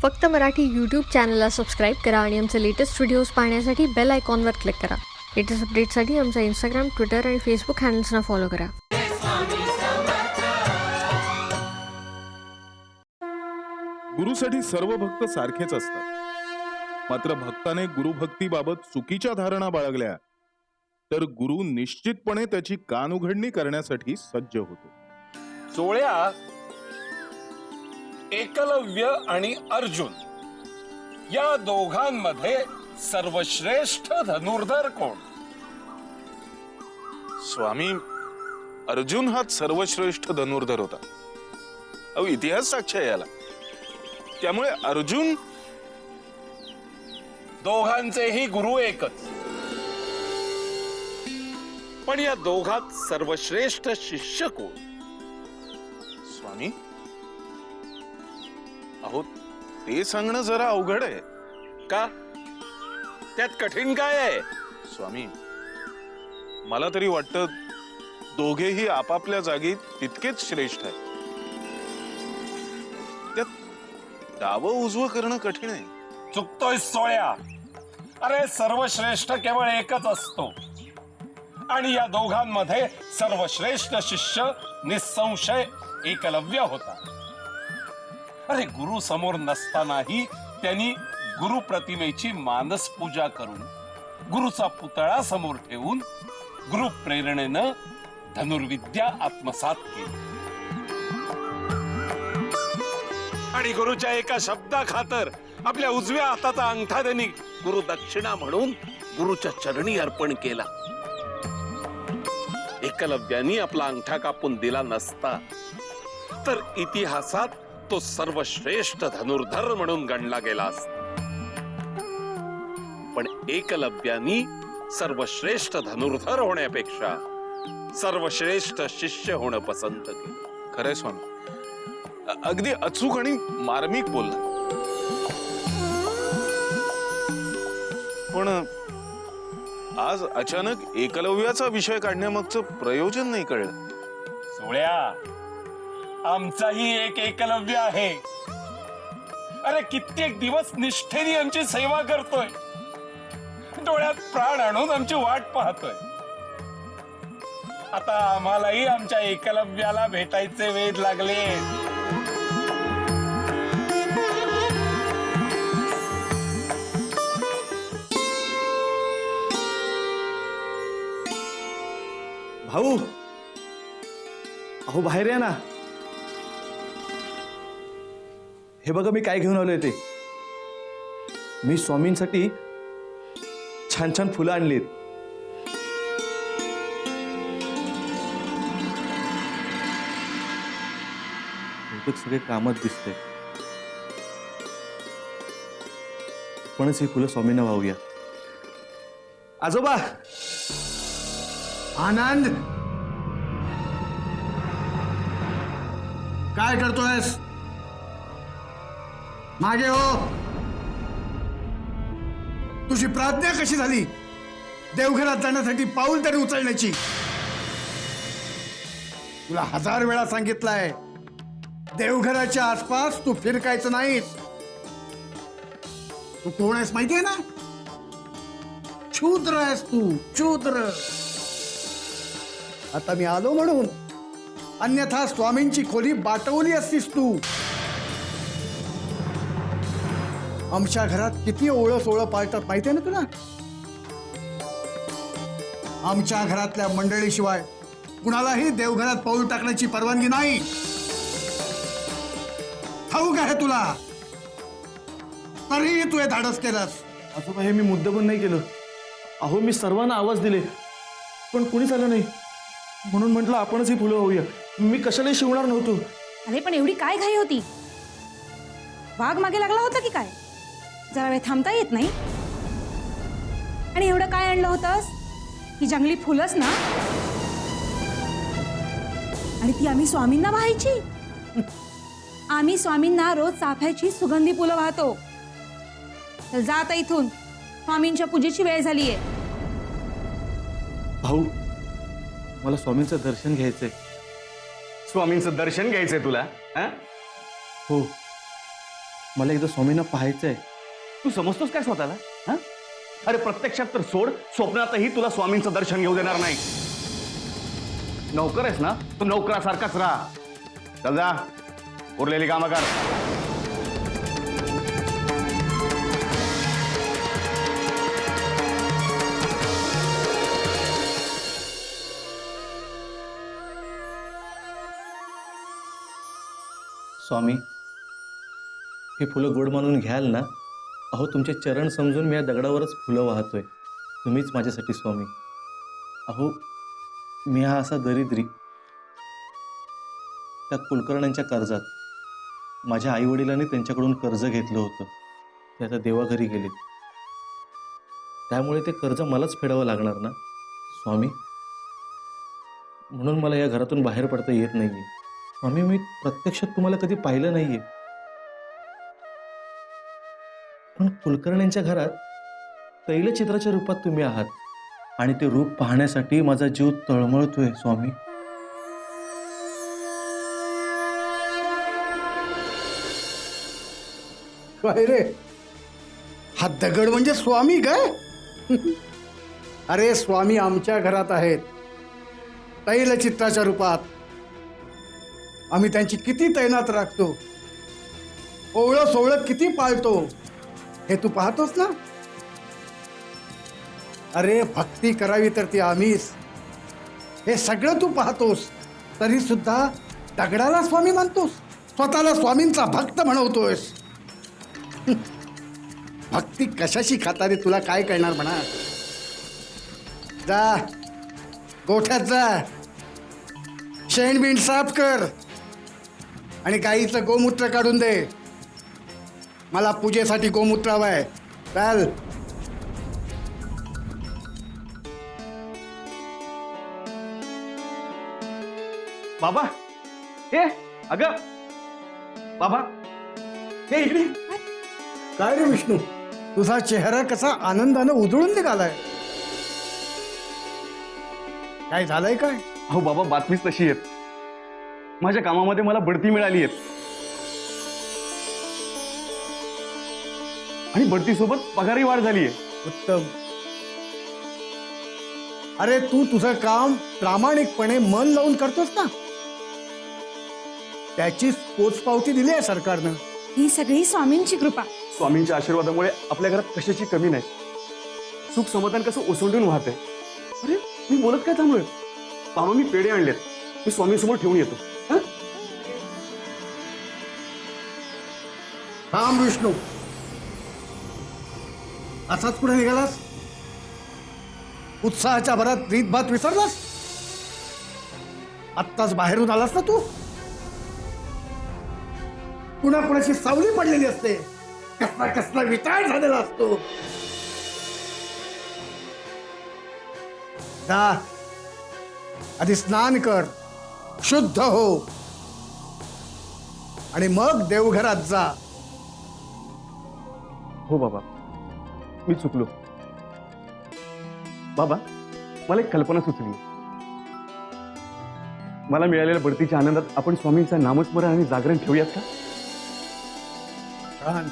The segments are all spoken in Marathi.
फक्त मराठी यूट्यूब चॅनलला सबस्क्राईब करा आणि आमचे लेटेस्ट व्हिडिओज पाहण्यासाठी बेल आयकॉनवर क्लिक करा. लेटेस्ट अपडेट्ससाठी आमचा इंस्टाग्राम, ट्विटर आणि फेसबुक हँडल्सना फॉलो करा. गुरुसाठी सर्व भक्त सारखेच असतात. मात्र भक्ताने गुरुभक्तीबाबत चुकीच्या धारणा बाळगल्या तर गुरु निश्चितपणे त्याची कानउघडणी करण्यासाठी सज्ज होतो. सोळ्या, एकलव्य आणि अर्जुन या दोघांमध्ये सर्वश्रेष्ठ धनुर्धर कोण? स्वामी, अर्जुन हाच सर्वश्रेष्ठ धनुर्धर होता. अहो, इतिहास साक्ष आहे याला. त्यामुळे अर्जुन. दोघांचेही गुरु एकच, पण या दोघात सर्वश्रेष्ठ शिष्य कोण? स्वामी, अहो ते सांगणं जरा अवघड आहे. का? त्यात कठीण काय आहे? स्वामी, मला तरी वाटतं दोघेही आपापल्या जागी तितकेच श्रेष्ठ आहे. त्यात डावं उजवं करणं कठीण आहे. चुकतोय सोळ्या. अरे सर्वश्रेष्ठ केवळ एकच असतो आणि या दोघांमध्ये सर्वश्रेष्ठ शिष्य निसंशय एकलव्य होता. अरे गुरु समोर नसतानाही त्यांनी गुरु प्रतिमेची मानस पूजा करून गुरुचा पुतळा समोर ठेवून गुरु प्रेरणेनं धनुर्विद्या आत्मसात केली आणि गुरुच्या एका शब्दा खातर आपल्या उजव्या हाताचा अंगठा त्यांनी गुरु दक्षिणा म्हणून गुरुच्या चरणी अर्पण केला. एकलव्यानी आपला अंगठा कापून दिला नसता तर इतिहासात तो सर्वश्रेष्ठ धनुर्धर म्हणून गणला गेला असता. पण एकलव्यानी सर्वश्रेष्ठ धनुर्धर होण्यापेक्षा सर्वश्रेष्ठ शिष्य होणं पसंत केलं. खरंय स्वामी, अगदी अचूक आणि मार्मिक बोलला. पण आज अचानक एकलव्याचा विषय काढण्यामागचं प्रयोजन नाही कळलं. सोळ्या, आमचाही एक एकलव्य आहे. अरे कित्येक दिवस निष्ठेने आमची सेवा करतोय, डोळ्यात प्राण आणून आमची वाट पाहतोय. आता आम्हालाही आमच्या एकलव्याला भेटायचे वेध लागले. भाऊ, अहो बाहेर या ना. हे बघा मी काय घेऊन आलोय ते. मी स्वामींसाठी छान छान फुलं आणलीत. बहुतेक सगळे कामात दिसते, आपणच ही फुलं स्वामींना वाहूया. आजोबा. आनंद, काय करतोयस? मागे हो. तुझी प्राज्ञा कशी झाली देवघरात जाण्यासाठी पाऊल तरी उचलण्याची? तुला 1000 वेळा सांगितलंय देवघराच्या आसपास तू फिरकायचं नाहीस. तू कोण आहेस माहितीये ना? शूद्र आहेस तू, शूद्र. आता मी आलो म्हणून, अन्यथा स्वामींची खोली बाटवली असतीस तू. आमच्या घरात किती ओळख सोळं पाळतात माहितीये ना तुला? आमच्या घरातल्या मंडळीशिवाय कुणालाही देवघरात पाऊल टाकण्याची परवानगी नाही. ठाऊक आहे तुला, तरीही तू हे धाडस केलंस. आजोबा, हे मी मुद्दामून नाही केलं. अहो मी सर्वांना आवाज दिले पण कुणीच आलं नाही, म्हणून म्हटलं आपणच ही फुलं होऊया. मी कशालाही शिवणार नव्हतो. अरे पण एवढी काय घाई होती? वाघ मागे लागला होता की काय? जरा वेळ थांबता येत नाही? आणि एवढं काय आणलं होतंस? ही जंगली फुलंच ना? आणि ती आम्ही स्वामींना वाहायची? आम्ही स्वामींना रोज चाफ्याची सुगंधी फुलं वाहतो. तर जा आता इथून, स्वामींच्या पूजेची वेळ झालीये. भाऊ, मला स्वामींचं दर्शन स्वामींचं दर्शन घ्यायचंय तुला? हो, मला एकदा स्वामींना पाहायचंय. तू समजतोस काय स्वतःला? हा? अरे प्रत्यक्षात तर सोड, स्वप्नातही तुला स्वामींचं दर्शन घेऊ देणार नाही. नोकर आहेस ना, तू नोकरासारखाच राहा. चल जा, उरलेली कामं कर. स्वामी, हे फुलं गोड मानून घ्याल ना? अहो, तुमचे चरण समजून मी या दगडावरच फुलं वाहतोय. तुम्हीच माझ्यासाठी स्वामी. अहो, मी हा असा दरिद्री, त्या कुलकर्ण्यांच्या कर्जात. माझ्या आईवडिलांनी त्यांच्याकडून कर्ज घेतलं होतं, ते आता देवाघरी गेलेत. त्यामुळे ते कर्ज मलाच फेडावं लागणार ना स्वामी. म्हणून मला या घरातून बाहेर पडता येत नाहीये. स्वामी, मी प्रत्यक्षात तुम्हाला कधी पाहिलं नाहीये, पण कुलकर्ण्यांच्या घरात तैलचित्राच्या रूपात तुम्ही आहात आणि ते रूप पाहण्यासाठी माझा जीव तळमळतोय स्वामी. काय रे, हा दगड म्हणजे स्वामी काय? अरे स्वामी आमच्या घरात आहेत, तैलचित्राच्या रूपात. आम्ही त्यांची किती तैनात राखतो, ओवळं सोवळं किती पाळतो, हे तू पाहतोस ना. अरे भक्ती करावी तर ती आम्हीच, हे सगळं तू पाहतोस, तरी सुद्धा दगडाला स्वामी मानतोस, स्वतःला स्वामींचा भक्त म्हणवतोयस. भक्ती कशाशी खातारे तुला काय कळणार म्हणा. जा गोठ्यात जा, शेण साफ कर आणि गाईचं गोमूत्र काढून दे. मला पूजेसाठी गोमूत्र हवंय. चाल. बाबा, हे अगं बाबा, हे इकडे. काय रे विष्णू, तुझा चेहरा कसा आनंदानं उजळून निघालाय. काय झालंय काय? अहो बाबा, बातमीच तशी आहे. माझ्या कामामध्ये मला बढती मिळाली आहे आणि बढतीसोबत पगारही वाढ झाली आहे. उत्तम. अरे तू तुझं काम प्रामाणिकपणे मन लावून करतोस ना, त्याची पोचपावती दिली आहे सरकारनं. ही सगळी स्वामींची कृपा. स्वामींच्या आशीर्वादामुळे आपल्या घरात कशाची कमी नाही. सुख समाधान कसं ओसंडून वाहत आहे. अरे मी बोलत काय थांबलोय? बाबा, मी पेढे आणलेत, मी स्वामींसमोर ठेवून येतो. थांब विष्णू, असाच पुढे निघालास? उत्साहाच्या भरात रीतभात विसरलास? आत्ताच बाहेरून आलास ना तू? कुणाकुणाची सावली पडलेली असते, कसला कसला विटाळ झालेला असतो. जा, आधी स्नान कर, शुद्ध हो आणि मग देवघरात जा. हो बाबा, मी चुकलो. बाबा, मला एक कल्पना सुचली. मला मिळालेल्या बढतीच्या आनंदात आपण स्वामींचा नामस्मरण आणि जागरण ठेवूयात का? छान,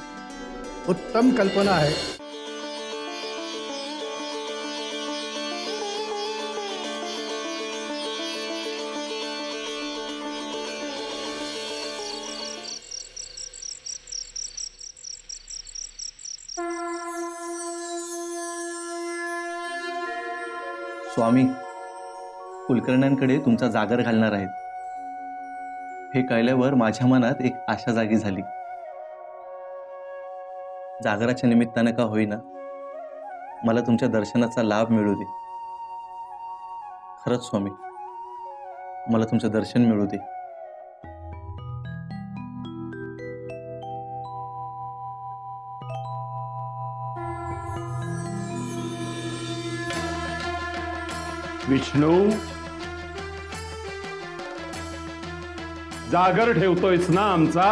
उत्तम कल्पना आहे. स्वामी, कुलकर्ण्यांकडे तुमचा जागर घालणार आहेत हे कळल्यावर माझ्या मनात एक आशा जागी झाली. जागराच्या निमित्तानं का होईना मला तुमच्या दर्शनाचा लाभ मिळू दे. खरंच स्वामी, मला तुमचं दर्शन मिळू दे. विष्णू, जागर ठेवतोयस ना आमचा?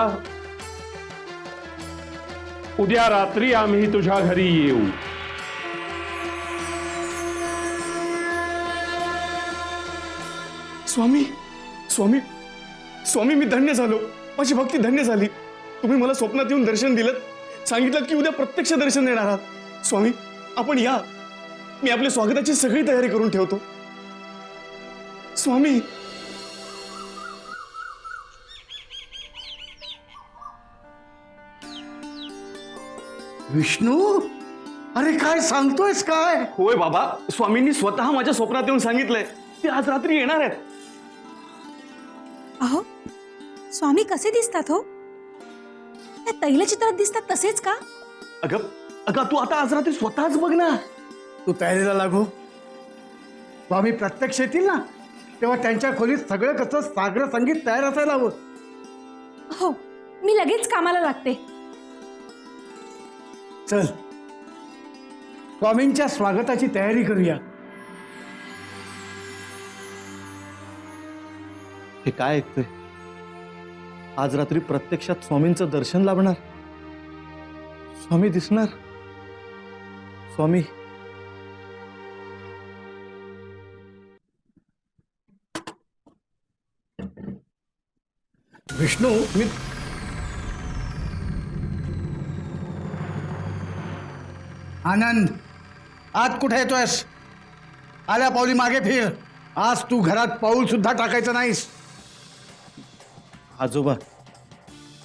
उद्या रात्री आम्ही तुझ्या घरी येऊ. स्वामी, स्वामी, स्वामी, मी धन्य झालो. माझी भक्ती धन्य झाली. तुम्ही मला स्वप्नात येऊन दर्शन दिलं, सांगितलं की उद्या प्रत्यक्ष दर्शन देणार आहात. स्वामी, आपण या. मी आपल्या स्वागताची सगळी तयारी करून ठेवतो. स्वामी. विष्णू, अरे काय सांगतोयस काय? होय बाबा, स्वामींनी स्वतः माझ्या स्वप्नात येऊन सांगितलंय ते आज रात्री येणार आहेत. अहो, स्वामी कसे दिसतात हो? त्या तैलचित्रात दिसतात तसेच का? अगं अगं, तू आता आज रात्री स्वतःच बघ ना. तू तयारीला लागू. स्वामी प्रत्यक्ष येतील ना, तेव्हा त्यांच्या खोलीत सगळं कसं सागर संगीत तयार असायला हवं. हो, मी लगेच कामाला लागते. चल, स्वामींच्या स्वागताची तयारी करूया. हे काय ऐकतोय? आज रात्री प्रत्यक्षात स्वामींचं दर्शन लाभणार, स्वामी दिसणार. स्वामी, विष्णू, मी आनंद, आत कुठे येतोयस? आल्या पावली मागे फिर. आज तू घरात पाऊल सुद्धा टाकायचं नाहीस. आजोबा,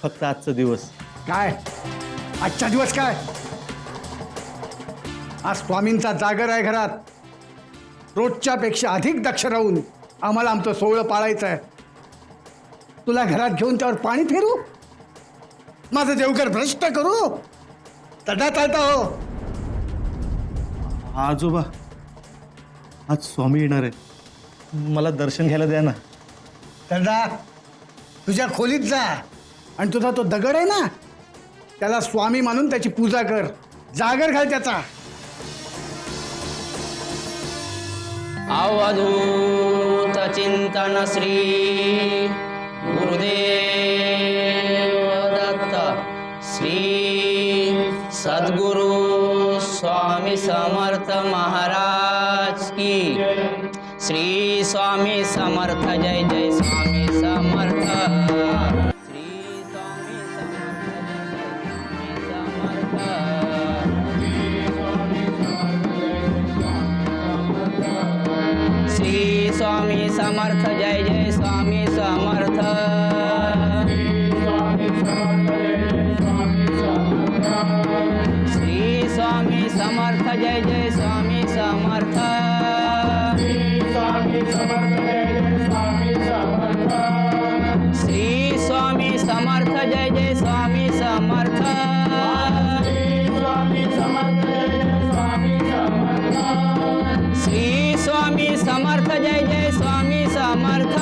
फक्त आजचा दिवस. काय आजचा दिवस काय? आज स्वामींचा जागर आहे घरात. रोजच्या पेक्षा अधिक दक्ष राहून आम्हाला आमचं सोहळं पाळायचं आहे. तुला घरात घेऊन त्यावर पाणी फिरू, माझं देवघर भ्रष्ट करू? तडा चालता हो. आजोबा, आज स्वामी येणार आहे, मला दर्शन घ्यायला द्या ना. तडा, तुझ्या खोलीत जा आणि तुझा तो दगड आहे ना, त्याला स्वामी मानून त्याची पूजा कर. जागर घाल त्याचा. अवधूत चिंतन श्री गुरुदेव दत्त श्री सद्गुरु स्वामी समर्थ महाराज की. श्री स्वामी समर्थ, जय जय स्वामी समर्थ. श्री स्वामी समर्थ, जय जय स्वामी समर्थ. श्री स्वामी समर्थ, जय जय स्वामी समर्थ. श्री स्वामी समर्थ, जय जय स्वामी समर्थ. श्री स्वामी समर्थ, जय जय स्वामी समर्थ.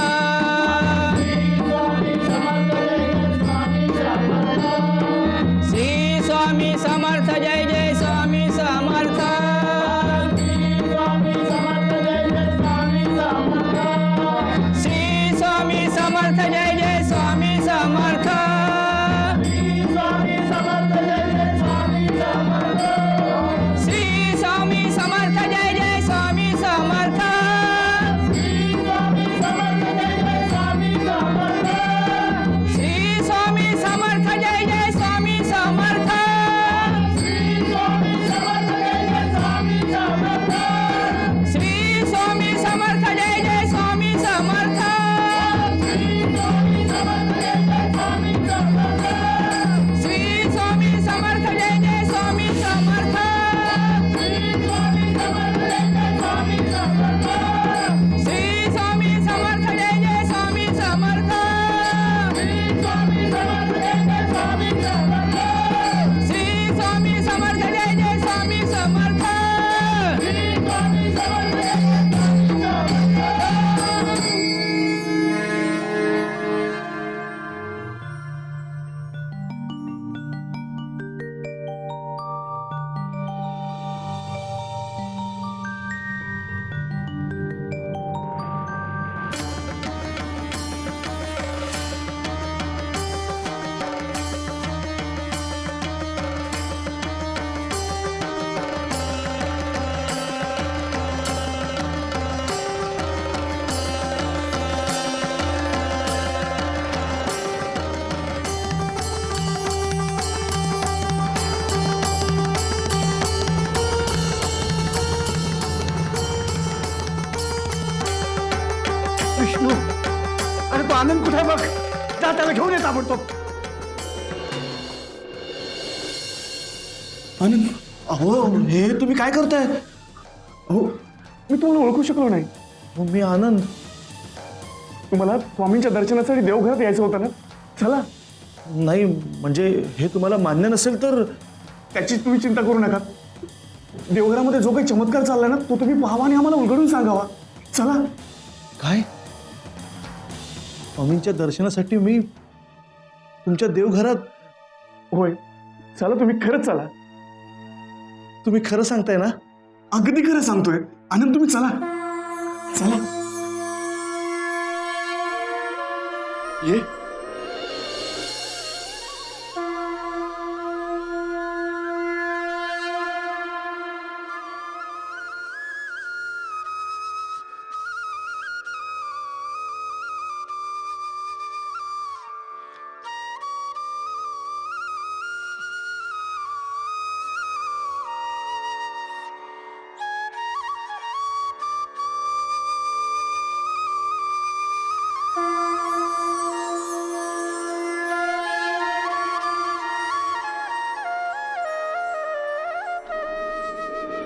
श्री स्वामी समर्थ, जय जय स्वामी समर्थ. श्री स्वामी समर्थ, जय जय स्वामी समर्थ. श्री स्वामी समर्थ, जय जय स्वामी समर्थ. श्री स्वामी समर्थ, जय जय स्वामी समर्थ. श्री आनंद कुठे बघ, जा त्याला घेऊन येत आपण तो. आनंद, अहो हे तुम्ही काय करताय? हो, मी तुम्हाला ओळखू शकलो नाही. अहो, मी आनंद. तुम्हाला स्वामींच्या दर्शनासाठी देवघरात यायचं होतं ना? चला. नाही म्हणजे हे तुम्हाला मान्य नसेल तर. त्याची तुम्ही चिंता करू नका. देवघरामध्ये जो काही चमत्कार चाललाय ना तो तुम्ही पाहावा आणि आम्हाला उलगडून सांगावा. चला. काय? स्वामींच्या दर्शनासाठी मी तुमच्या देवघरात? होय, चला, तुम्ही खरंच चला. तुम्ही खरं सांगताय ना? अगदी खरं सांगतोय आनंद, तुम्ही चला. चला. ये.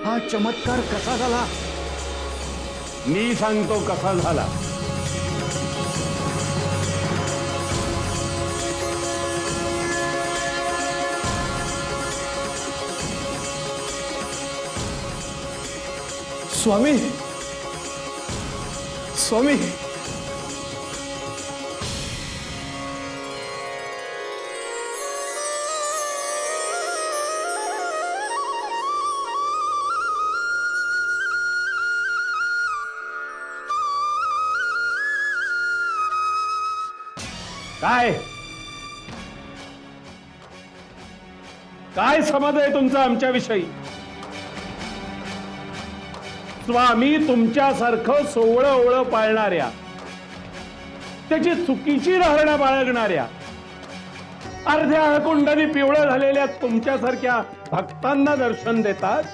हा चमत्कार कसा झाला? मी सांगतो कसा झाला. स्वामी, स्वामी. काय काय समज आहे तुमचा आमच्याविषयी? स्वामी तुमच्यासारखं सोवळं ओवळं पाळणाऱ्या, त्याची चुकीची धारणा बाळगणाऱ्या, अर्ध्या कुंडाने पिवळं झालेल्या तुमच्यासारख्या भक्तांना दर्शन देतात,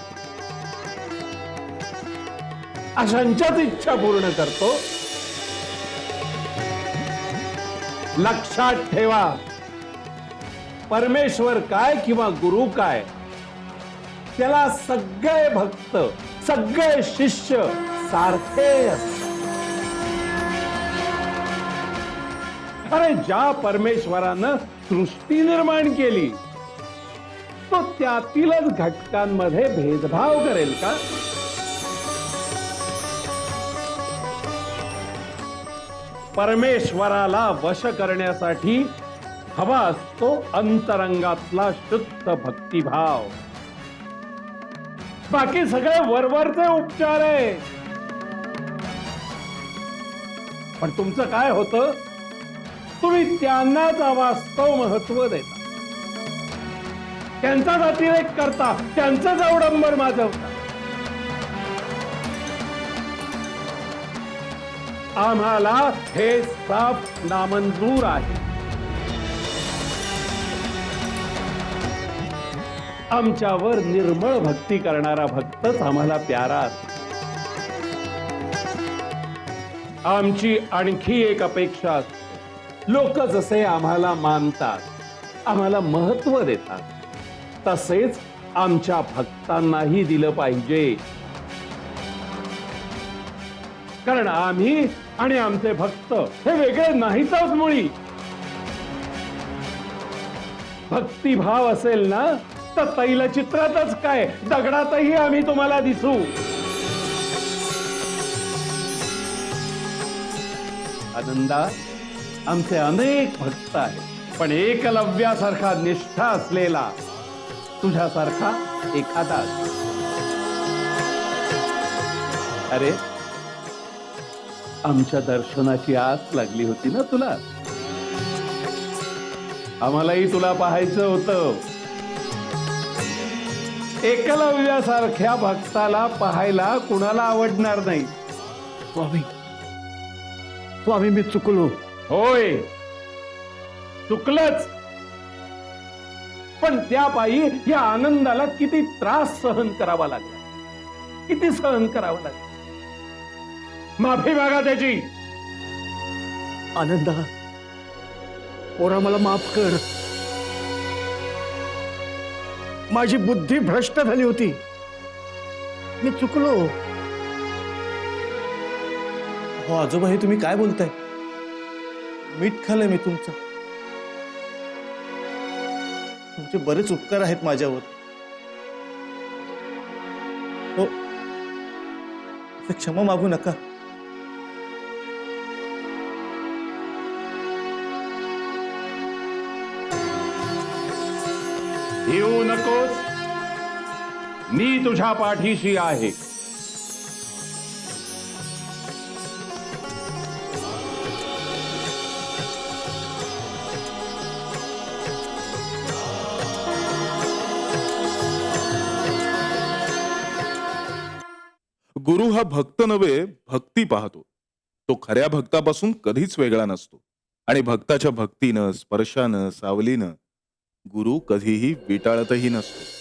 अशांच्याच इच्छा पूर्ण करतो. लक्षात ठेवा, परमेश्वर काय किंवा गुरु काय, त्याला सगळे भक्त, सगळे शिष्य सारखे असतात. अरे ज्या परमेश्वरानं सृष्टी निर्माण केली तो त्यातीलच घटकांमध्ये भेदभाव करेल का? परमेश्वराला वश करण्यासाठी हवा असतो अंतरंगातला शुद्ध भक्तिभाव. बाकी सगळे वरवरचे उपचार आहे. पण तुमचं काय होतं? तुम्ही त्यांनाच अवास्तव महत्व देता, त्यांचाच अतिरेक करता, त्यांचंच अवडंबर माजवता. आम्हाला हे साफ नामंजूर आहे. आमच्यावर निर्मळ भक्ती करणारा भक्तच आम्हाला प्यारा असतो. आमची आणखी एक अपेक्षा असते, लोक जसे आम्हाला मानतात, आम्हाला महत्व देतात, तसेच आमच्या भक्तांनाही दिलं पाहिजे. कारण आम्ही आणि आमचे भक्त हे वेगळे नाहीतच मुळी. भक्तिभाव असेल ना तर तैलचित्रातच काय, दगडातही आम्ही तुम्हाला दिसू. आनंदा, आमचे अनेक भक्त आहेत, पण एकलव्यासारखा निष्ठा असलेला तुझ्यासारखा एखादा. अरे, आमच्या दर्शनाची आस लागली होती ना तुला. आम्हालाही तुला पाहायचं होतं. एकलव्यासारख्या भक्ताला पाहायला कुणाला आवडणार नाही? स्वामी, स्वामी मी चुकलो. होय, चुकलंच. पण त्या पायी या आनंदाला किती त्रास सहन करावा लागला, किती सहन करावा लागला. माफी मागा त्याची. आनंदा, पोरा मला माफ कर. माझी बुद्धी भ्रष्ट झाली होती. मी चुकलो. हो आजोबा, हे तुम्ही काय बोलताय? मीठ खाल्लंय मी तुमचं. तुमचे बरेच उपकार आहेत माझ्यावर. हो, असं क्षमा मागू नका. येऊ नकोस, मी तुझ्या पाठीशी आहे. गुरु हा भक्त नव्हे, भक्ती पाहतो. तो खऱ्या भक्तापासून कधीच वेगळा नसतो. आणि भक्ताच्या भक्तीनं, स्पर्शानं, सावलीनं गुरु कधीही विटाळतही नसतो.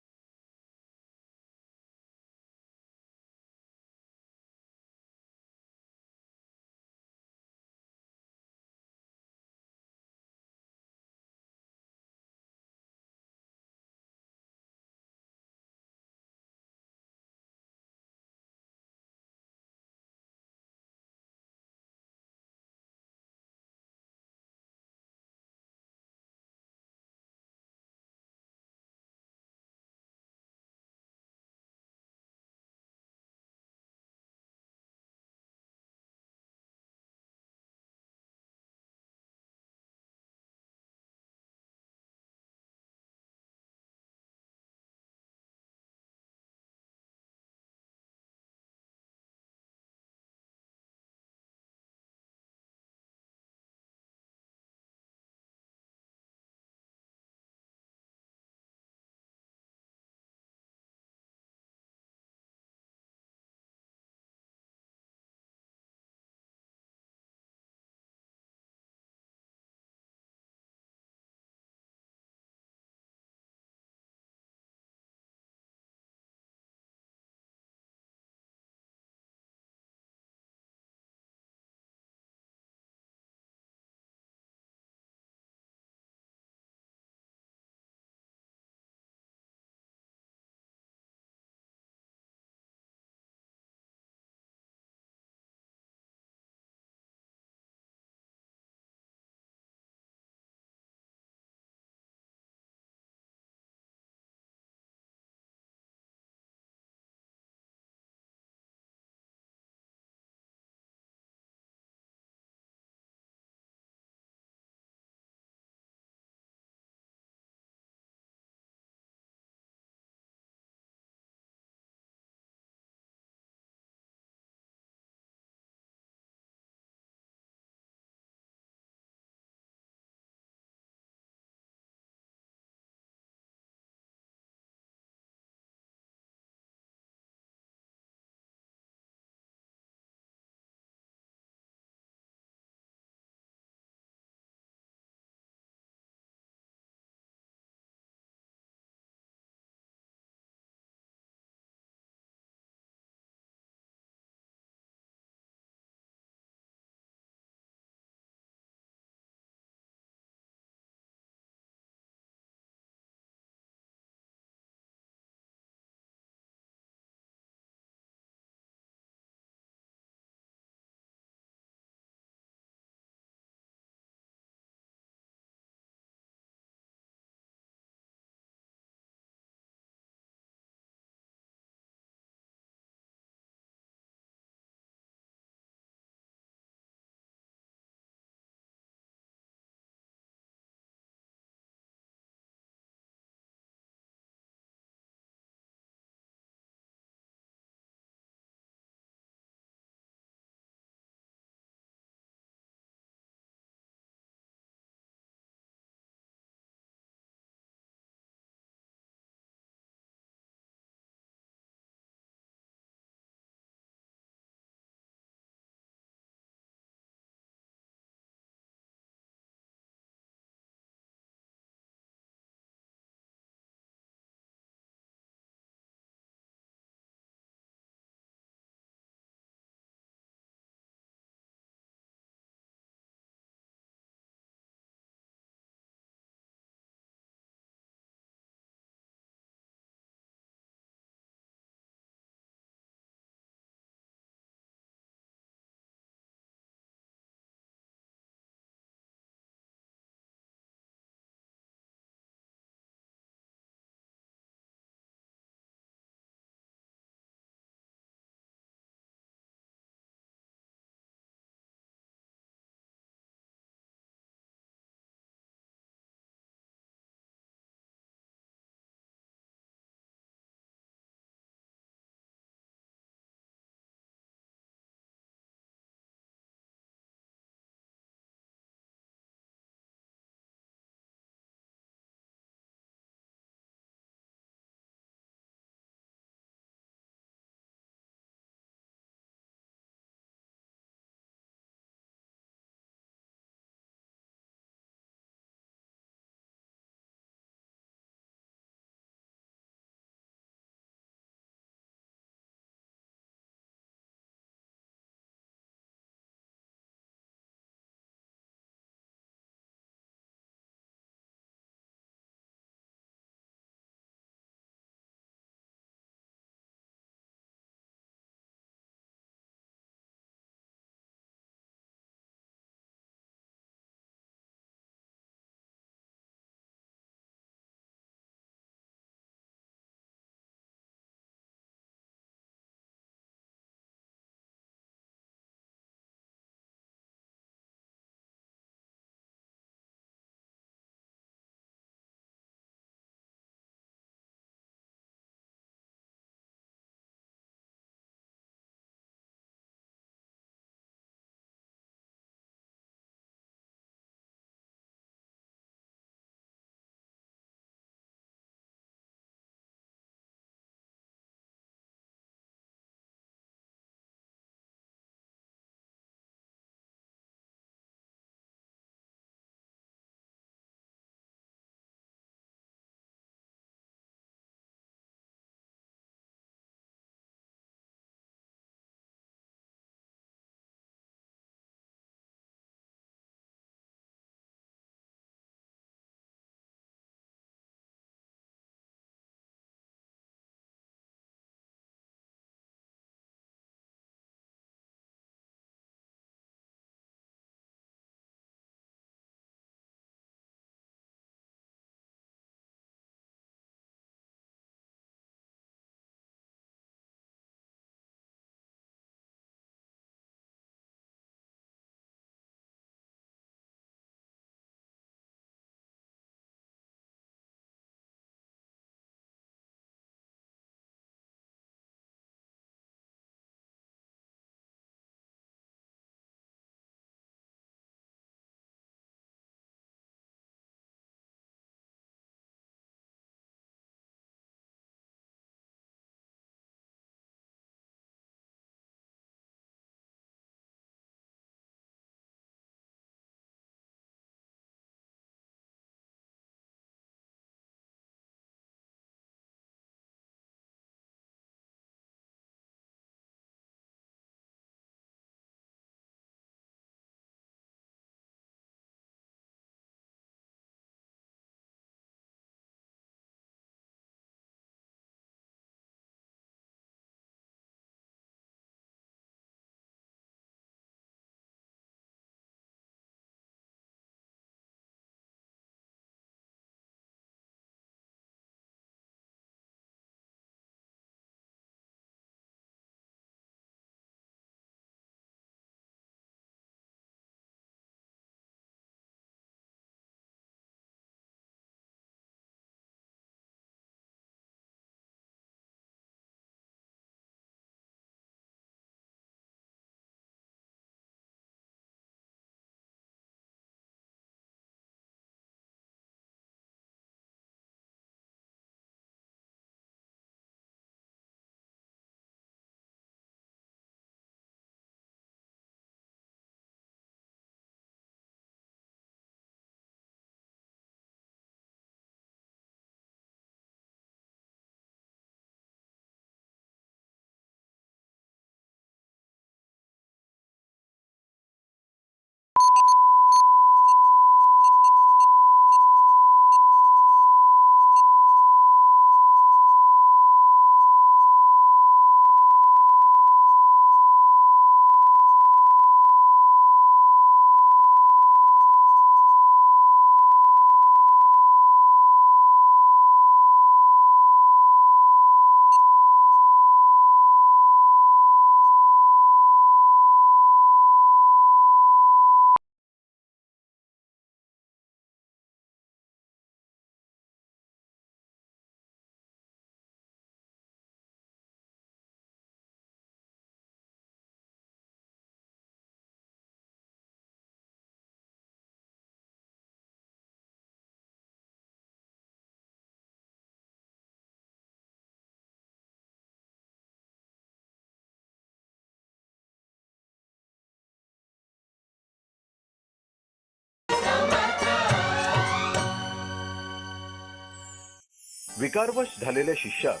विकारवश झालेल्या शिष्यास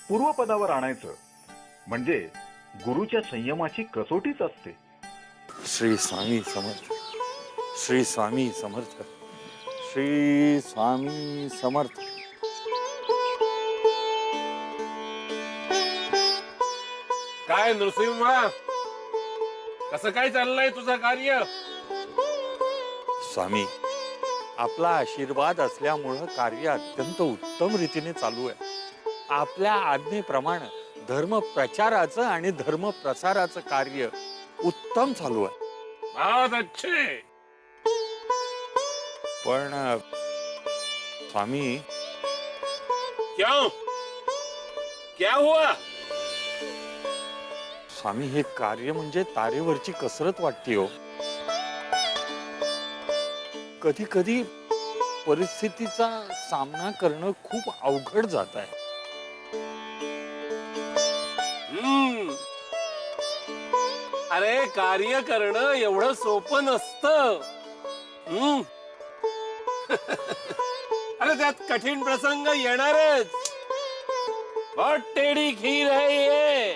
पूर्वपदावर आणायचं म्हणजे गुरुच्या संयमाची कसोटीच असते. श्री स्वामी समर्थ. श्री स्वामी समर्थ. श्री स्वामी समर्थ. काय नृसिंहा, कसं काय चाललंय तुझं कार्य? स्वामी, आपला आशीर्वाद असल्यामुळं कार्य अत्यंत उत्तम रीतीने चालू आहे. आपल्या आज्ञेप्रमाणे धर्म प्रचाराचं आणि धर्म प्रसाराचं कार्य उत्तम चालू आहे. बहुत अच्छे. पण स्वामी, क्यों? क्या हुआ? स्वामी, हे कार्य म्हणजे तारेवरची कसरत वाटते हो. कधी कधी परिस्थितीचा सामना करणं खूप अवघड जात आहे. अरे, कार्य करणं एवढं सोपं नसतं. अरे, त्यात कठीण प्रसंग येणारच. बहुत टेढ़ी खीर है ये.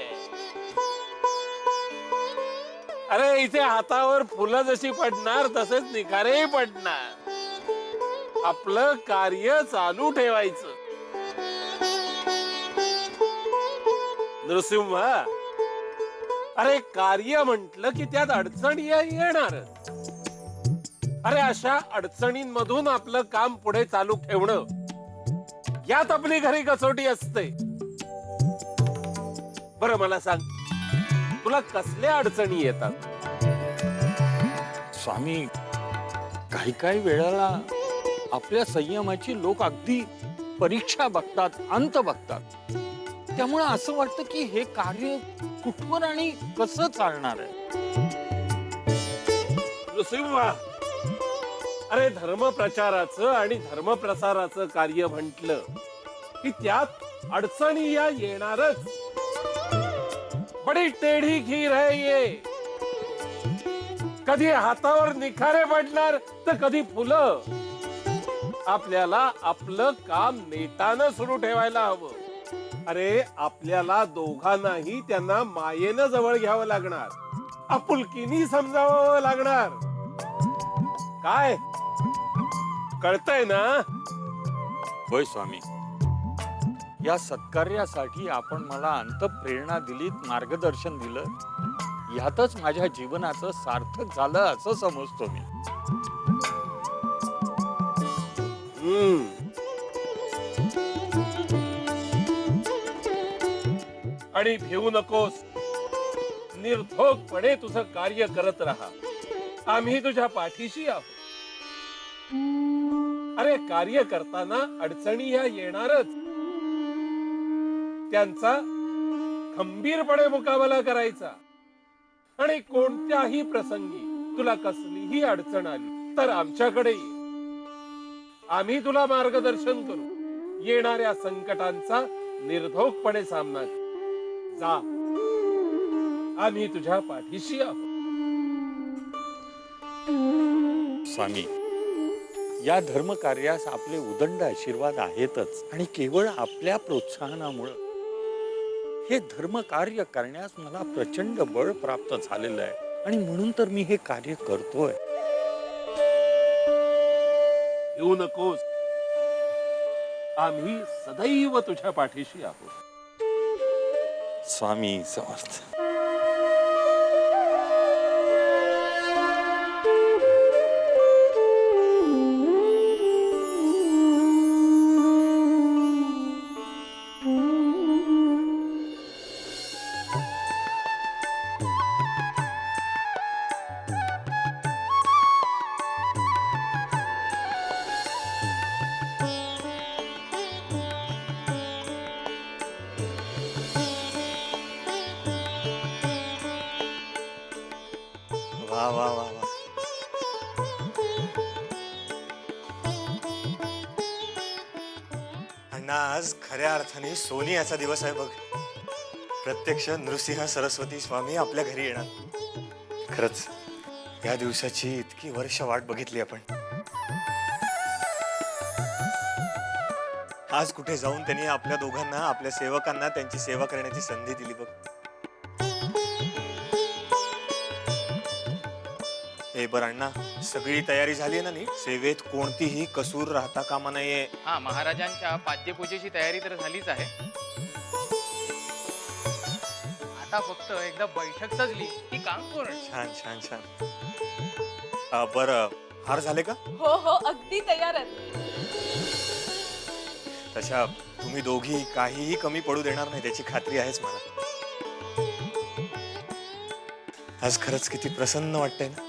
अरे, इथे हातावर फुलं जशी पडणार तसेच निखारेही पडणार. आपलं कार्य चालू ठेवायचं. नृसिंहा, अरे कार्य म्हटलं की त्यात अडचणी येणार. अरे, अशा अडचणींमधून आपलं काम पुढे चालू ठेवणं, यात आपली खरी कसोटी असते. बरं, मला सांग, तुला कसल्या अडचणी येतात? स्वामी, काही काही वेळेला आपल्या संयमाची लोक अगदी परीक्षा बघतात, अंत बघतात. त्यामुळे असं वाटतं की हे कार्य कुठवर आणि कसं चालणार आहे. नृसिंहा, अरे धर्म प्रचाराचं आणि धर्म प्रसाराचं कार्य म्हटलं की त्यात अडचणी या येणारच. बडी टेढ़ी खीर है ये. कधी हातावर निखारे पडणार तर कधी फुलं. आपल्याला आपलं काम नेटानं सुरू ठेवायला हवं. अरे, आपल्याला दोघांनाही त्यांना मायेनं जवळ घ्यावं लागणार, आपुलकीनी समजावं लागणार. काय कळतंय ना? होय स्वामी, या सत्कार्यासाठी आपण मला अंतःप्रेरणा दिलीत, मार्गदर्शन दिलं, यातच माझ्या जीवनाचं सार्थक झालं असं समजतो मी. आणि भिवू नकोस. निर्धोकपणे तुझं कार्य करत राहा. आम्ही तुझ्या पाठीशी आहोत. अरे, कार्य करताना अडचणी या येणारच. त्यांचा खंबीरपणे मुकाबला करायचा. आणि कोणत्याही प्रसंगी तुला कसलीही अडचण आली तर आमच्याकडे ये. आम्ही तुला मार्गदर्शन करू. येणाऱ्या संकटांचा निर्धोकपणे सामना कर. जा, आम्ही तुझ्या पाठीशी आहोत. स्वामी, या धर्म कार्यास आपले उदंड आशीर्वाद आहेतच, आणि केवळ आपल्या प्रोत्साहनामुळे हे धर्म कार्य करण्यास मला प्रचंड बळ प्राप्त झालेलं आहे. आणि म्हणून तर मी हे कार्य करतोय. येऊ नकोस. आम्ही सदैव तुझ्या पाठीशी आहोत. स्वामी समर्थ. वा वा वा वा. अण्णा, आज खऱ्या अर्थाने सोनी याचा दिवस आहे बघ. प्रत्यक्ष नृसिंह सरस्वती स्वामी आपल्या घरी येणार. खरंच या दिवसाची इतकी वर्ष वाट बघितली आपण. आज कुठे जाऊन त्यांनी आपल्या दोघांना, आपल्या सेवकांना त्यांची सेवा करण्याची संधी दिली बघ. हे बरं अण्णा, सगळी तयारी झाली आहे ना नीट? सेवेत कोणतीही कसूर राहता कामा नये. हा, महाराजांच्या पाद्यपूजेची तयारी तर झालीच आहे. आता फक्त एकदा बैठक सजली की काम पूर्ण. छान छान छान. बरं, हार झाले का? हो हो, अगदी तयार आहेत. तशा तुम्ही दोघी काहीही कमी पडू देणार नाही त्याची खात्री आहेच मला. आज खरंच किती प्रसन्न वाटतंय ना.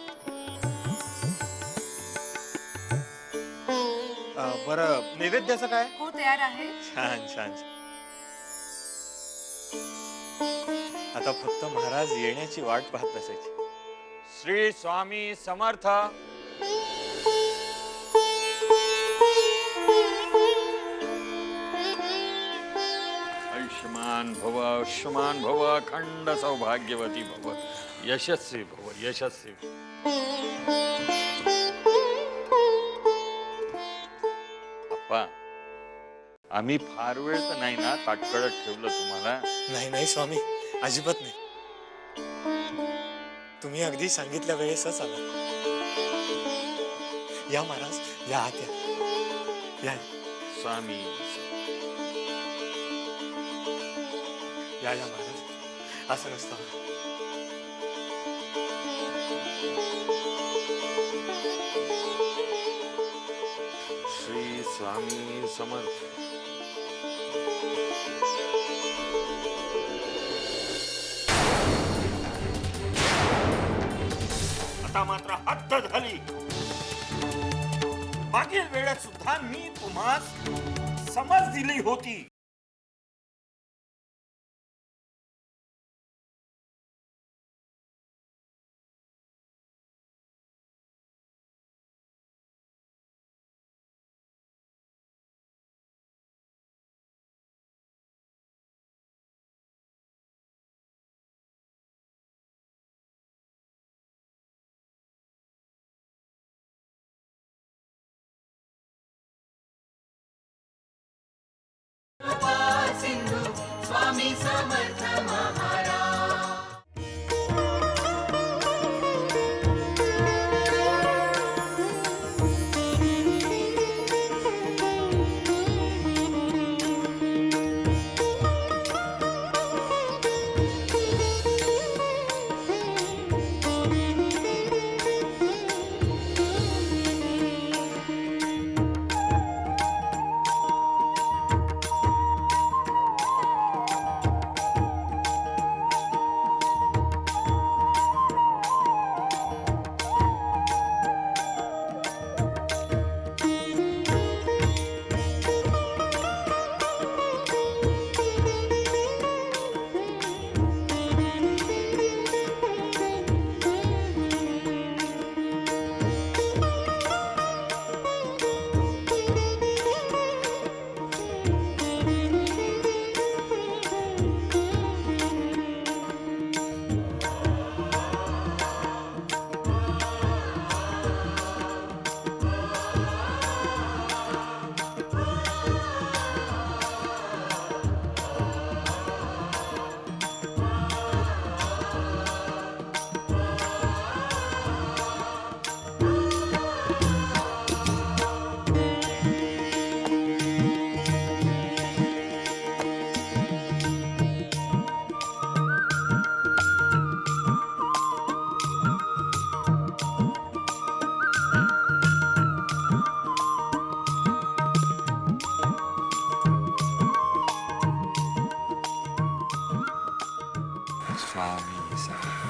बरं, नैवेद्याचं काय? हो, तयार आहे. छान छान. आता फक्त महाराज येण्याची वाट पाहत बसायची. श्री स्वामी समर्थ. आयुष्यमान भव, आयुष्यमान भव, अखंड सौभाग्यवती भव, यशस्वी भव, यशस्वी. अप्पा, आम्ही फार वेळ तर नाही ना ताटकळत ठेवलं तुम्हाला? नाही नाही स्वामी, अजिबात नाही. तुम्ही अगदी सांगितल्या वेळेसच आला. या महाराज, या आत या. स्वामी. या महाराज, असं नसतं. श्री स्वामी समर्थ. आता मात्र हद्द झाली. मागील वेळेत सुद्धा मी तुम्हास समज दिली होती. स्वामी समर्थ महाराज. स्वामी समर्थ.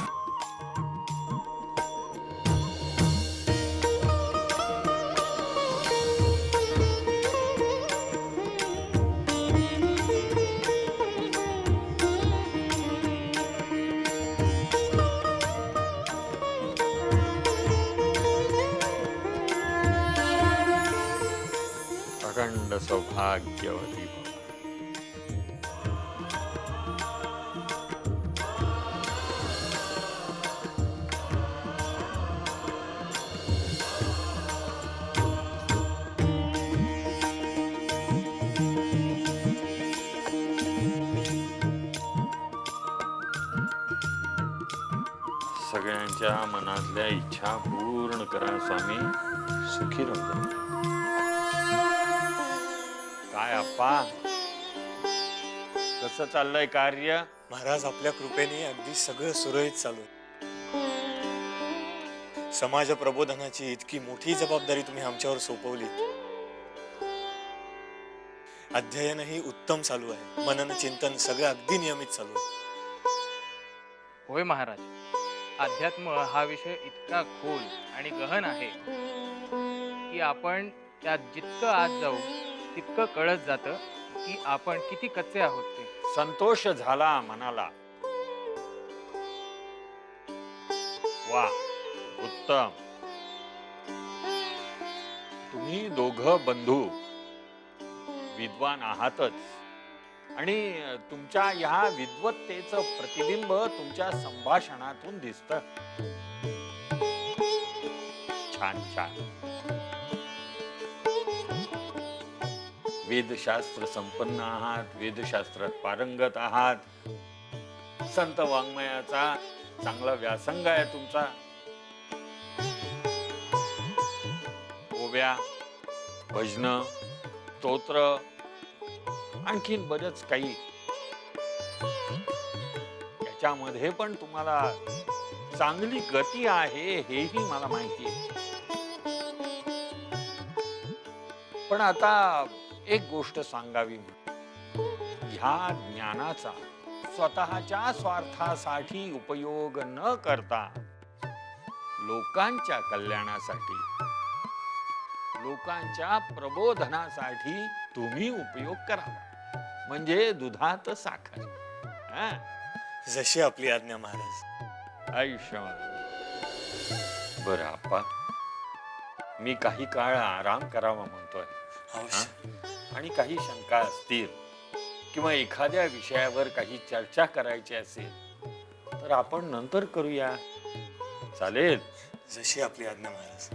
अखंड सौभाग्यवती भव. सगळ्यांच्या मनातल्या इच्छा पूर्ण करा स्वामी. सुखी राहू. काय अप्पा, कसं चाललंय कार्य? महाराज, आपल्या कृपेने अगदी सगळं सुरळीत चालू आहे. समाज प्रबोधनाची इतकी मोठी जबाबदारी तुम्ही आमच्यावर सोपवली. अध्ययनही उत्तम चालू आहे. मनन चिंतन सगळं अगदी नियमित चालू आहे. होय महाराज, अध्यात्म हा विषय इतका खोल आणि गहन आहे की आपण त्यात जितकं आज जाऊ तितकं कळत जातं की आपण किती कच्चे आहोत ते. संतोष झाला मनाला. वा, उत्तम. तुम्ही दोघं बंधू विद्वान आहातच आणि तुमच्या ह्या विद्वत्तेचं प्रतिबिंब तुमच्या संभाषणातून दिसतं. छान छान. वेदशास्त्र संपन्न आहात, वेदशास्त्रात पारंगत आहात. संत वाङ्मयाचा चांगला व्यासंग आहे तुमचा. ओव्या, भजन, स्तोत्र, आणखीन बरंच काही. याच्यामध्ये पण तुम्हाला चांगली गती आहे हेही मला माहिती आहे. पण आता एक गोष्ट सांगावी. ह्या ज्ञानाचा स्वतःच्या स्वार्थासाठी उपयोग न करता लोकांच्या कल्याणासाठी, लोकांच्या प्रबोधनासाठी तुम्ही उपयोग करावा. म्हणजे दुधात साखर. जशी आपली आज्ञा महाराज. आयुष्यमान. बरं आप्पा, मी काही काळ आराम करावा म्हणतोय. आणि काही शंका असतील किंवा एखाद्या विषयावर काही चर्चा करायची असेल तर आपण नंतर करूया. चालेल? जशी आपली आज्ञा महाराज.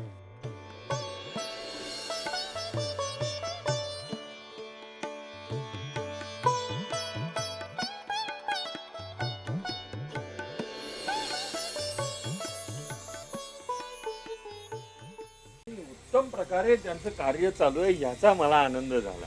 उत्तम प्रकारे त्यांचं कार्य चालू आहे याचा मला आनंद झाला.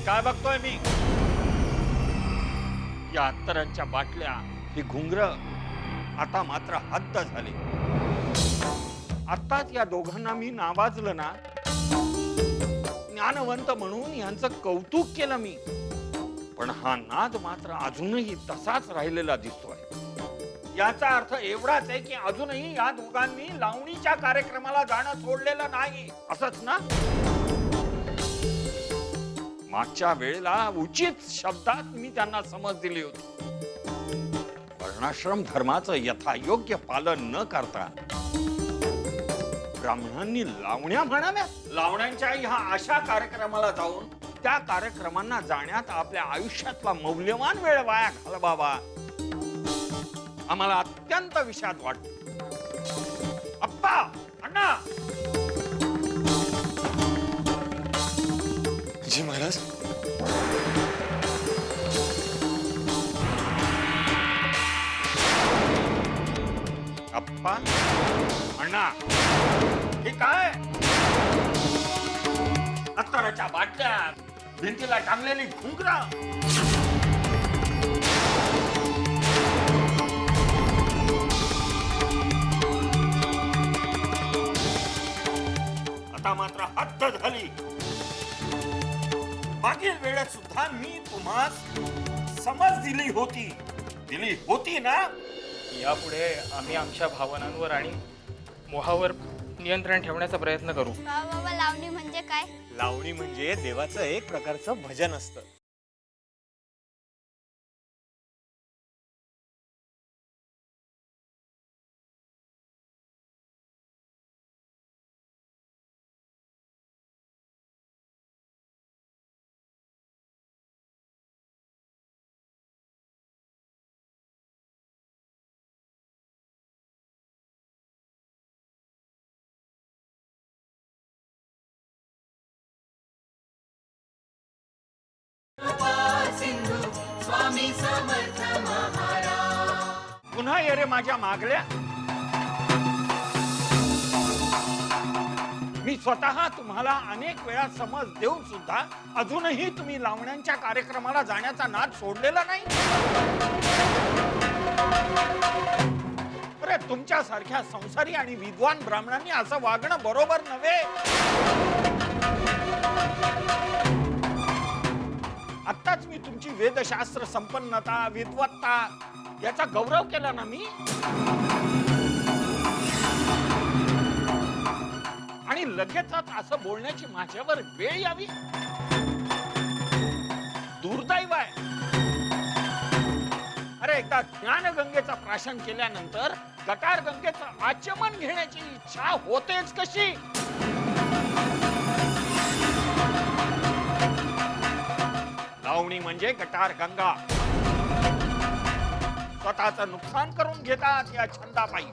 काय बघतोय मी? या अत्तरांच्या बाटल्या, ही घुंगर, आता मात्र हद्द झाली. आत्ताच या दोघांना मी नावाजलं ना, ज्ञानवंत म्हणून यांचं कौतुक केलं मी. पण हा नाद मात्र अजूनही तसाच राहिलेला दिसतोय. याचा अर्थ एवढाच आहे की अजूनही या दोघांनी लावणीच्या कार्यक्रमाला जाणं सोडलेलं नाही, असंच ना? मागच्या वेळेला उचित शब्दात मी त्यांना समज दिली होती. वर्णाश्रम धर्माचं यथायोग्य पालन न करता ब्राह्मणांनी लावण्या म्हणाव्यात. लावण्यांच्या ह्या अशा कार्यक्रमाला जाऊन त्या कार्यक्रमांना जाण्यात आपल्या आयुष्यातला मौल्यवान वेळ वाया घालवावा आम्हाला अत्यंत विषाद वाटतो. अप्पा, अण्णा. जी महाराज. अप्पा, अण्णा, हे काय? अत्तराच्या बाटल्या, भिंतीला टांगलेली घुंगरा. आता मात्र हद्द झाली. मागील वेळेत सुद्धा मी तुम्हाला समज दिली होती ना? यापुढे आम्ही आमच्या भावनांवर आणि मोहावर नियंत्रण ठेवण्याचा प्रयत्न करू. बाबा, लावणी म्हणजे काय? लावणी म्हणजे देवाचं एक प्रकारचं भजन असतं. स्वामी समर्थ महाराज. पुन्हा ये रे माझ्या मागल्या. मी स्वतः तुम्हाला अनेक वेळा समज देऊन सुद्धा अजूनही तुम्ही लावण्यांच्या कार्यक्रमाला जाण्याचा नाद सोडलेला नाही. अरे तुमच्या सारख्या संसारी आणि विद्वान ब्राह्मणांनी असं वागणं बरोबर नव्हे. आत्ताच मी तुमची वेदशास्त्र संपन्नता विद्वत्ता याचा गौरव केला ना मी. आणि लगेचच असं बोलण्याची माझ्यावर वेळ यावी. दुर्दैव आहे. अरे एकदा ज्ञानगंगेचा प्राशन केल्यानंतर गटार गंगेचं आचमन घेण्याची इच्छा होतेच कशी. लावणी म्हणजे गटार गंगा. स्वतःचं नुकसान करून घेतात या छंदापायी.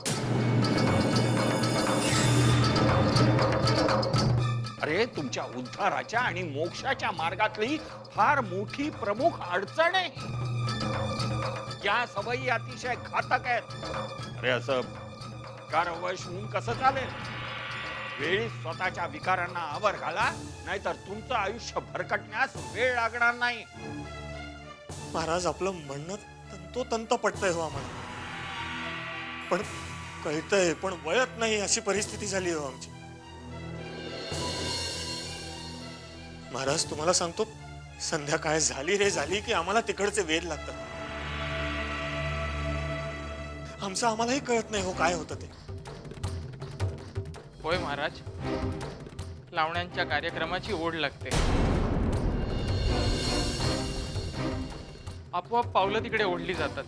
अरे तुमच्या उद्धाराच्या आणि मोक्षाच्या मार्गातली फार मोठी प्रमुख अडचण आहे. या सवयी अतिशय घातक आहेत. अरे असं कारवश होऊन कसं चालेल. वेळी स्वतःच्या विकारांना आवर घाला, नाहीतर तुमचं आयुष्य भरकटण्यास वेळ लागणार नाही. महाराज आपलं म्हणणं तंतोतंत पटतंय हो आम्हाला, पण कळतंय पण वळत नाही अशी परिस्थिती झाली हो आमची. महाराज तुम्हाला सांगतो, संध्याकाळ झाली रे झाली की आम्हाला तिकडचे वेध लागतात. आमचं आम्हालाही कळत नाही हो काय होतं ते. होय महाराज, लावण्यांच्या कार्यक्रमाची ओढ लागते. आपोआप पावलं तिकडे ओढली जातात.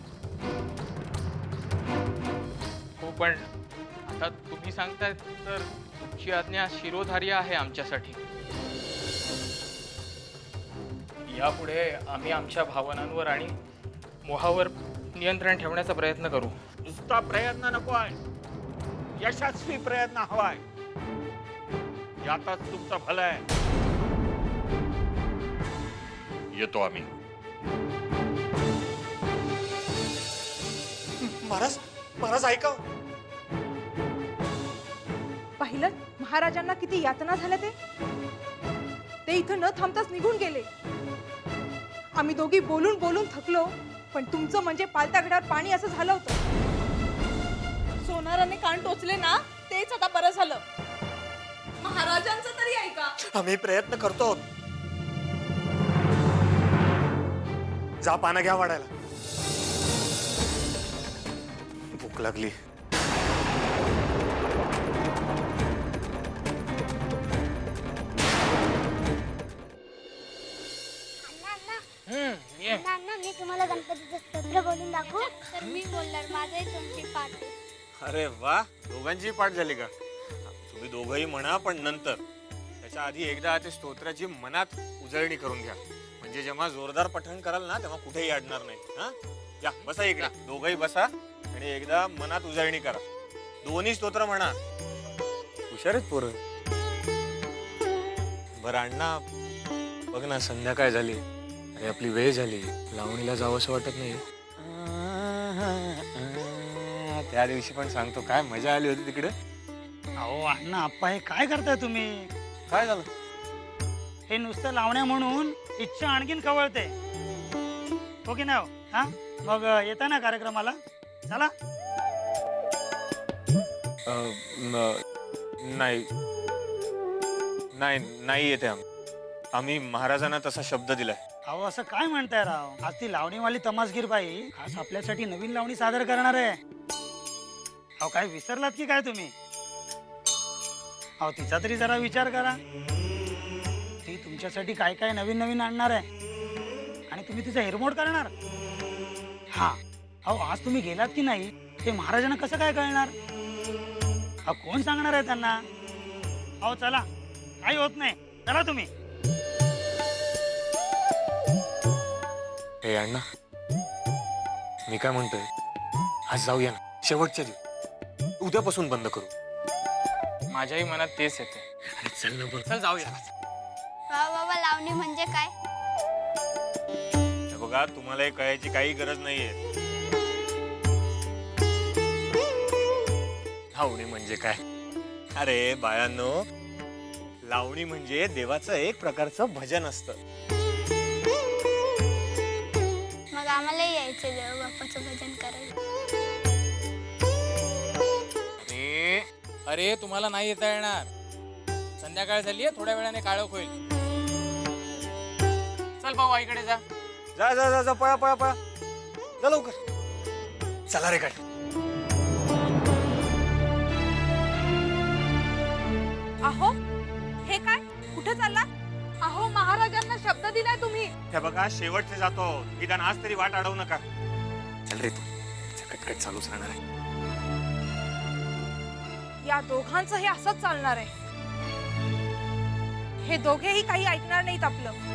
हो पण आता तुम्ही सांगताय तर तुमची आज्ञा शिरोधार्य आहे आमच्यासाठी. यापुढे आम्ही आमच्या भावनांवर आणि मोहावर नियंत्रण ठेवण्याचा प्रयत्न करू. नुसता प्रयत्न नको आहे, यशस्वी प्रयत्न हवाय. यातच तुमचं भलं आहे. येतो आम्ही. महाराज महाराज ऐका. पाहिलं महाराजांना किती यातना झाल्या. ते इथं न थांबताच निघून गेले. आम्ही दोघी बोलून बोलून थकलो, पण तुमचं म्हणजे पालत्या घडावर पाणी असं झालं होतं. सोनाराने कान टोचले ना, तेच आता बरं झालं. महाराजांचं तरी ऐका. आम्ही प्रयत्न करतो. जा पानं घ्या वाढायला. भूक लागली. मी तुम्हाला गणपतीचं स्तोत्र बोलून दाखवू. तर मी बोलणार, माझंही तुमची पाठ आहे. अरे वा, दोघांची पाठ झाली का. तुम्ही दोघंही म्हणा, पण नंतर त्याच्या आधी एकदा ते स्तोत्राची मनात उजळणी करून घ्या. म्हणजे जेव्हा जोरदार पठण कराल ना तेव्हा कुठेही अडणार नाही. हा या बसा इकडे, दोघंही बसा आणि एकदा मनात उजळणी करा. दोन्ही स्तोत्र म्हणा. हुशार आहेत पोरं. बरं अण्णा, बघ ना संध्याकाळ झाली आणि आपली वेळ झाली. लावणीला जावं असं वाटत नाही. त्या दिवशी पण सांगतो काय मजा आली होती तिकडे. अहो अण्णा आप्पा, हे काय करताय तुम्ही. काय झालं. हे नुसतं लावण्या म्हणून इच्छा आणखीन खवळते. हो की नाही. हा मग येता ना कार्यक्रमाला. चला. नाही नाही नाही येते आम्ही महाराजांना तसा शब्द दिलाय. अहो असं काय म्हणताय राव. आज ती लावणीवाली तमासगीर बाई खास आपल्यासाठी नवीन लावणी सादर करणार आहे. अहो काय विसरलात की काय तुम्ही. अहो तिचा तरी जरा विचार करा. ती तुमच्यासाठी काय काय नवीन नवीन आणणार आहे आणि तुम्ही तिचा हिरमोड करणार. हा अहो आज तुम्ही गेलात की नाही ते महाराजांना कसं काय कळणार. अहो कोण सांगणार आहे त्यांना. अहो चला, काही होत नाही. चला तुम्ही. हे अण्णा, मी काय म्हणतोय, आज जाऊया ना. शेवटच्या दिवशी उद्यापासून बंद करू. माझ्याही मनात तेच येते. अरे चल ना बघ. चल जाऊया. बाबा लावणी म्हणजे काय. बघा, तुम्हाला हे कळायची काही गरज नाहीये. लावणी म्हणजे काय? अरे बाळांनो, लावणी म्हणजे देवाचं एक प्रकारचं भजन असतं. मग आम्हालाही यायचं देव बाप्पाचं भजन करायला. अरे तुम्हाला नाही येता येणार. संध्याकाळ झालीये, थोड्या वेळाने काळोख होईल. चल भाऊ, आईकडे जा. जा जा जा जा, पळा पळा पळा, जा लवकर. चला रे काय. अहो हे काय, कुठे चालला? अहो महाराजांना शब्द दिलाय तुम्ही. हे बघा, शेवटचे जातो, निदान आज तरी वाट अडवू नका. चल रे तू, कटकट चालूच राहणार आहे. या दोघांचं हे असंच चालणार आहे. हे दोघेही काही ऐकणार नाहीत आपलं.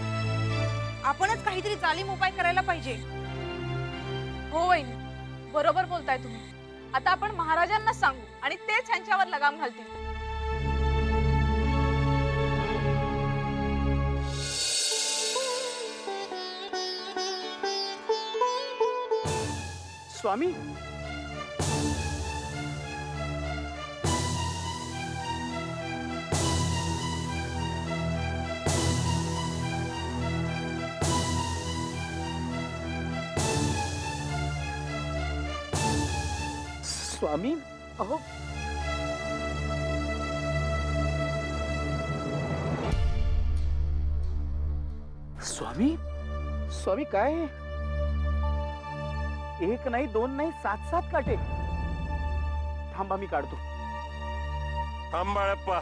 आपणच काहीतरी चालीम उपाय करायला पाहिजे. हो वहिनी, बरोबर बोलताय तुम्ही. आता आपण महाराजांना सांगू आणि तेच ह्यांच्यावर लगाम घालतील. स्वामी, स्वामी, अहो स्वामी, स्वामी काय? एक नाही, दोन नाही, 7 काटे. थांबा, मी काढतो. थांब बाळप्पा.